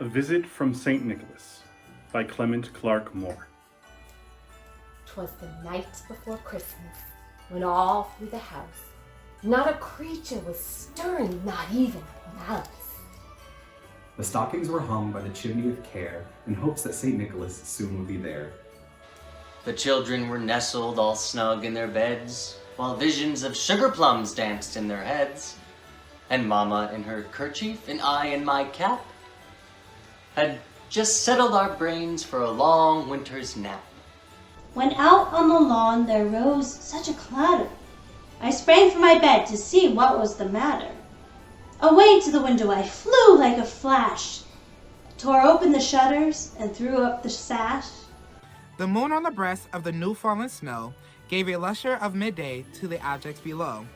Visit from St. Nicholas by Clement Clarke Moore. 'Twas the night before Christmas, when all through the house not a creature was stirring, not even a mouse. The stockings were hung by the chimney with care, in hopes that St. Nicholas soon would be there. The children were nestled all snug in their beds, while visions of sugar plums danced in their heads. And Mama in her kerchief, and I in my cap, had just settled our brains for a long winter's nap. When out on the lawn there rose such a clatter, I sprang from my bed to see what was the matter. Away to the window I flew like a flash, tore open the shutters and threw up the sash. The moon on the breast of the new fallen snow gave a lustre of midday to the objects below.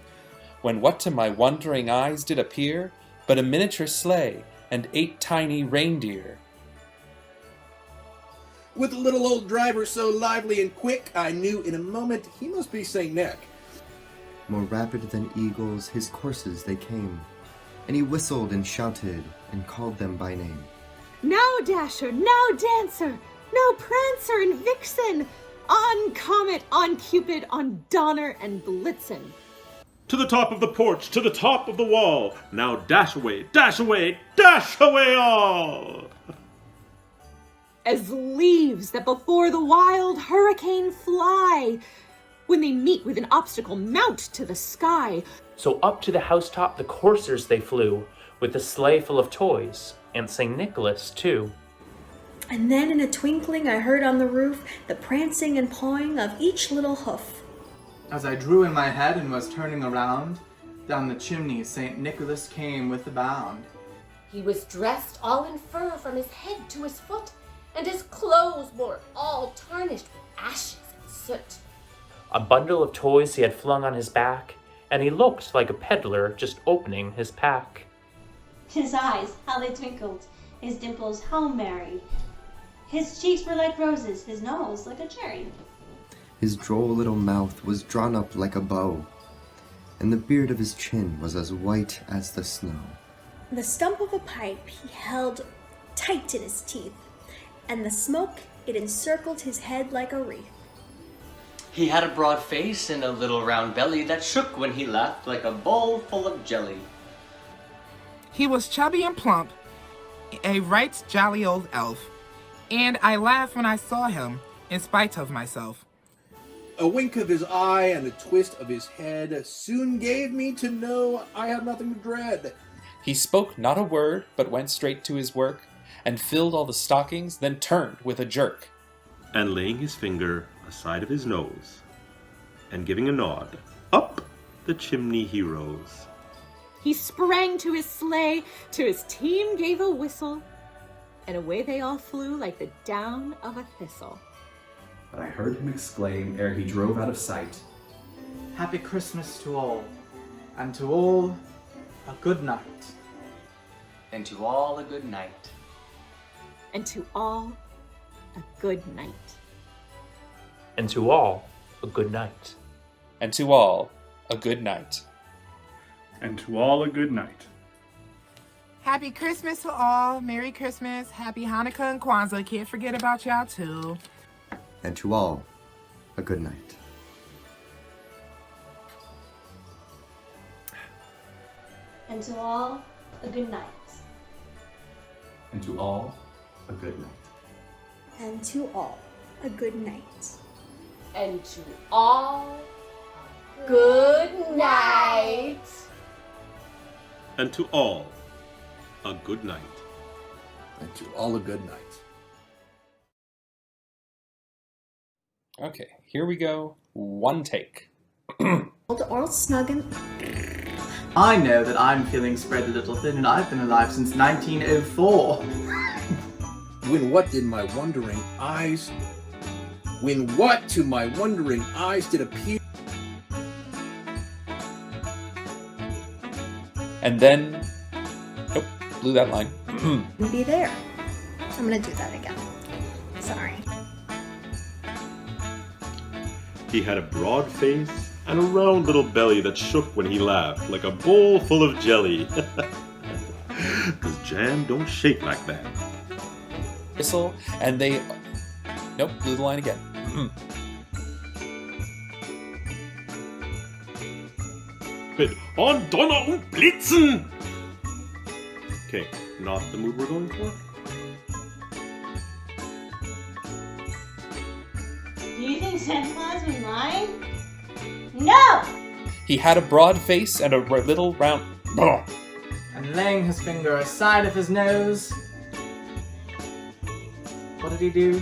When what to my wondering eyes did appear but a miniature sleigh and 8 tiny reindeer. With a little old driver so lively and quick, I knew in a moment he must be St. Nick. More rapid than eagles, his coursers they came, and he whistled and shouted and called them by name. Now Dasher, now Dancer, now Prancer and Vixen, on Comet, on Cupid, on Donner and Blitzen. To the top of the porch, to the top of the wall, now dash away, dash away, dash away all! As leaves that before the wild hurricane fly, when they meet with an obstacle mount to the sky. So up to the housetop the coursers they flew, with the sleigh full of toys, and St. Nicholas too. And then in a twinkling I heard on the roof the prancing and pawing of each little hoof. As I drew in my head and was turning around, down the chimney St. Nicholas came with a bound. He was dressed all in fur from his head to his foot, and his clothes were all tarnished with ashes and soot. A bundle of toys he had flung on his back, and he looked like a peddler just opening his pack. His eyes, how they twinkled, his dimples, how merry. His cheeks were like roses, his nose like a cherry. His droll little mouth was drawn up like a bow, and the beard of his chin was as white as the snow. The stump of a pipe he held tight in his teeth, and the smoke, it encircled his head like a wreath. He had a broad face and a little round belly that shook when he laughed like a bowl full of jelly. He was chubby and plump, a right jolly old elf, and I laughed when I saw him, in spite of myself. A wink of his eye and a twist of his head soon gave me to know I had nothing to dread. He spoke not a word, but went straight to his work, and filled all the stockings, then turned with a jerk. And laying his finger aside of his nose, and giving a nod, up the chimney he rose. He sprang to his sleigh, to his team gave a whistle, and away they all flew like the down of a thistle. But I heard him exclaim ere he drove out of sight, Happy Christmas to all, and to all a good night. And to all a good night. And to all a good night. And to all a good night. And to all a good night. And to all a good night. Happy Christmas to all. Merry Christmas. Happy Hanukkah and Kwanzaa. Can't forget about y'all too. And to all, a good night. And to all, a good night. And to all, a good night. And to all, a good night. And to all, good night. And to all, a good night. And to all a good night. Okay, here we go. One take. All snug and... I know that I'm feeling spread a little thin, and I've been alive since 1904. When what to my wondering eyes did appear. And then... Nope, blew that line. be there. I'm gonna do that again. Sorry. He had a broad face and a round little belly that shook when he laughed like a bowl full of jelly. 'Cause jam don't shake like that. whistle, and they... Nope, blew the line again. Mit on Donner und Blitzen! Okay, not the mood we're going for? Do you think Santa Claus was lying? No! He had a broad face and a little round... And laying his finger aside of his nose, what did he do?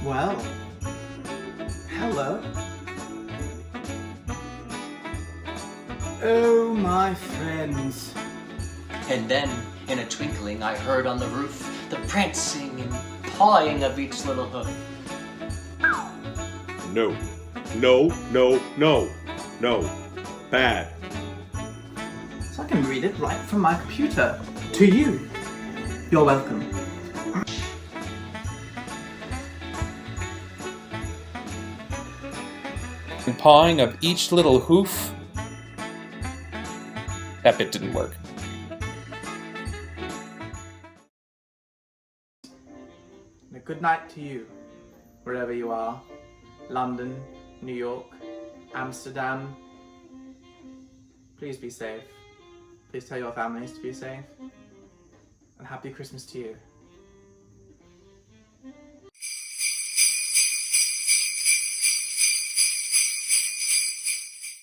Well, hello. Oh, my friends. And then, in a twinkling, I heard on the roof the prancing and pawing of each little hoof. No. No, no, no. No. Bad. So I can read it right from my computer. To you. You're welcome. And pawing of each little hoof. That bit didn't work. And a good night to you, wherever you are. London, New York, Amsterdam. Please be safe. Please tell your families to be safe. And happy Christmas to you.